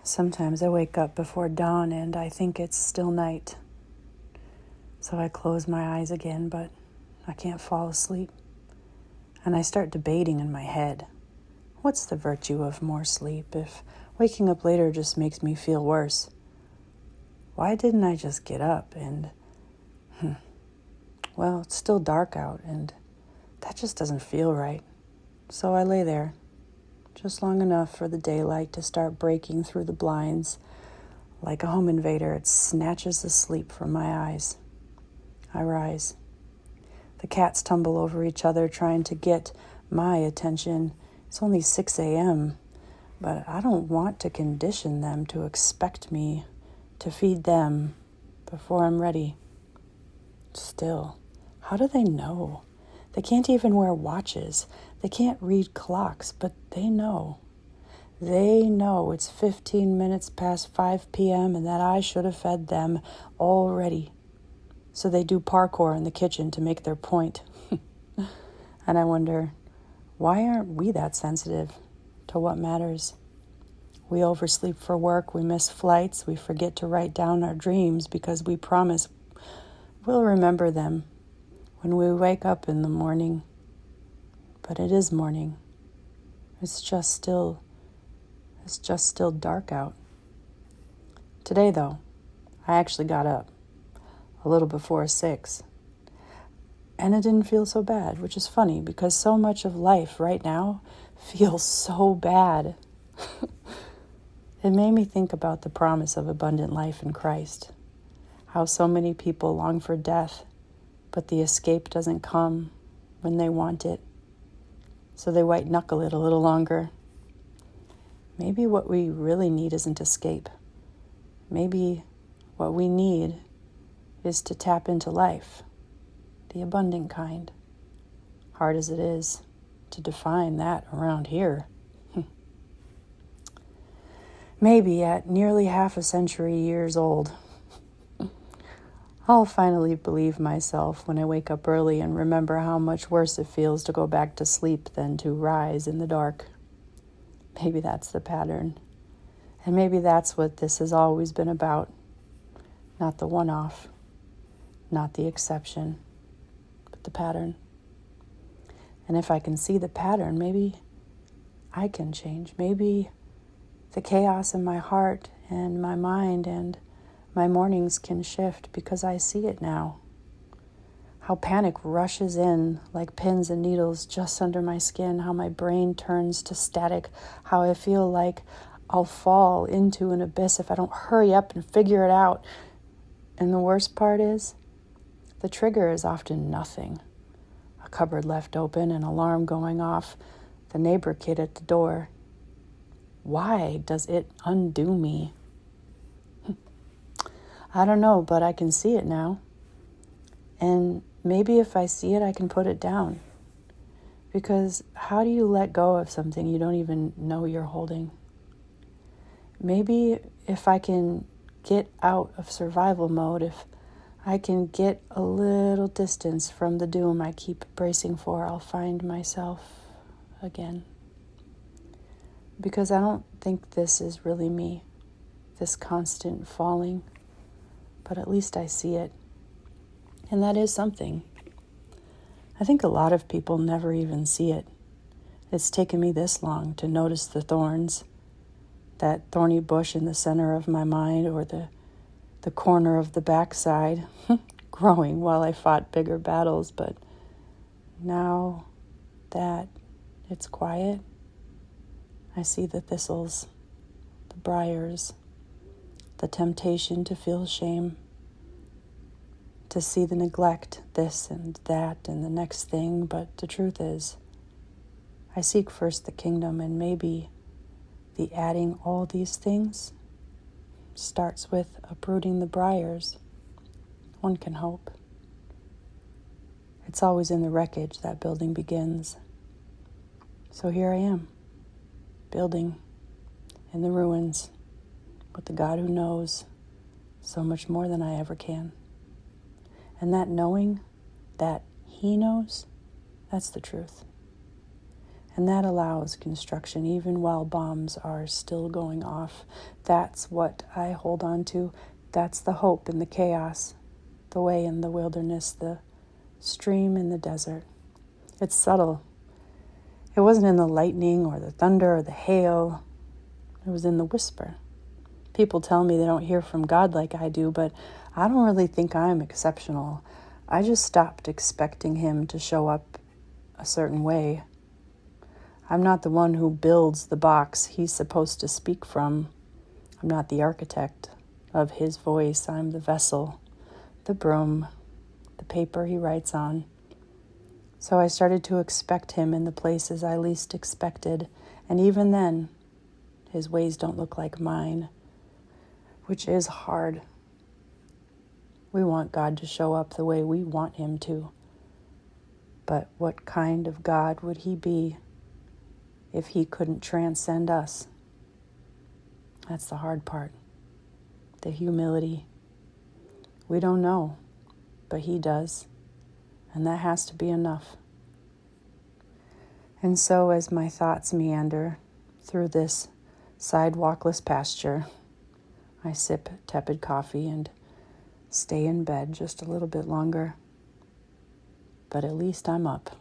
Sometimes I wake up before dawn and I think it's still night. So I close my eyes again, but I can't fall asleep. And I start debating in my head, what's the virtue of more sleep if waking up later just makes me feel worse? Why didn't I just get up and, well, it's still dark out and that just doesn't feel right. So I lay there, just long enough for the daylight to start breaking through the blinds. Like a home invader, it snatches the sleep from my eyes. I rise. The cats tumble over each other trying to get my attention. It's only 6 a.m., but I don't want to condition them to expect me to feed them before I'm ready. Still, how do they know? They can't even wear watches. They can't read clocks, but they know. They know it's 15 minutes past 5 p.m. and that I should have fed them already. So they do parkour in the kitchen to make their point. And I wonder, why aren't we that sensitive to what matters? We oversleep for work, we miss flights, we forget to write down our dreams because we promise we'll remember them when we wake up in the morning. But it is morning. It's just still dark out. Today, though, I actually got up a little before 6. And it didn't feel so bad, which is funny because so much of life right now feels so bad. It made me think about the promise of abundant life in Christ. How so many people long for death, but the escape doesn't come when they want it. So they white knuckle it a little longer. Maybe what we really need isn't escape. Maybe what we need is to tap into life, the abundant kind. Hard as it is to define that around here. Maybe at nearly half a century years old, I'll finally believe myself when I wake up early and remember how much worse it feels to go back to sleep than to rise in the dark. Maybe that's the pattern. And maybe that's what this has always been about. Not the one-off, not the exception, but the pattern. And if I can see the pattern, maybe I can change. Maybe the chaos in my heart and my mind and my mornings can shift because I see it now. How panic rushes in like pins and needles just under my skin, how my brain turns to static, how I feel like I'll fall into an abyss if I don't hurry up and figure it out. And the worst part is, the trigger is often nothing. A cupboard left open, an alarm going off, the neighbor kid at the door. Why does it undo me? I don't know, but I can see it now. And maybe if I see it, I can put it down. Because how do you let go of something you don't even know you're holding? Maybe if I can get out of survival mode, if I can get a little distance from the doom I keep bracing for, I'll find myself again. Because I don't think this is really me, this constant falling, but at least I see it. And that is something. I think a lot of people never even see it. It's taken me this long to notice the thorns, that thorny bush in the center of my mind or the corner of the backside growing while I fought bigger battles. But now that it's quiet, I see the thistles, the briars, the temptation to feel shame, to see the neglect, this and that and the next thing. But the truth is, I seek first the kingdom, and maybe the adding all these things starts with uprooting the briars. One can hope. It's always in the wreckage that building begins. So here I am, building in the ruins with the God who knows so much more than I ever can. And that knowing that He knows, that's the truth. And that allows construction even while bombs are still going off. That's what I hold on to. That's the hope in the chaos, the way in the wilderness, the stream in the desert. It's subtle. It wasn't in the lightning or the thunder or the hail. It was in the whisper. People tell me they don't hear from God like I do, but I don't really think I'm exceptional. I just stopped expecting him to show up a certain way. I'm not the one who builds the box he's supposed to speak from. I'm not the architect of his voice. I'm the vessel, the broom, the paper he writes on. So I started to expect him in the places I least expected, and even then, his ways don't look like mine, which is hard. We want God to show up the way we want him to. But what kind of God would he be if he couldn't transcend us? That's the hard part. The humility. We don't know, but he does. And that has to be enough. And so as my thoughts meander through this sidewalkless pasture, I sip tepid coffee and stay in bed just a little bit longer. But at least I'm up.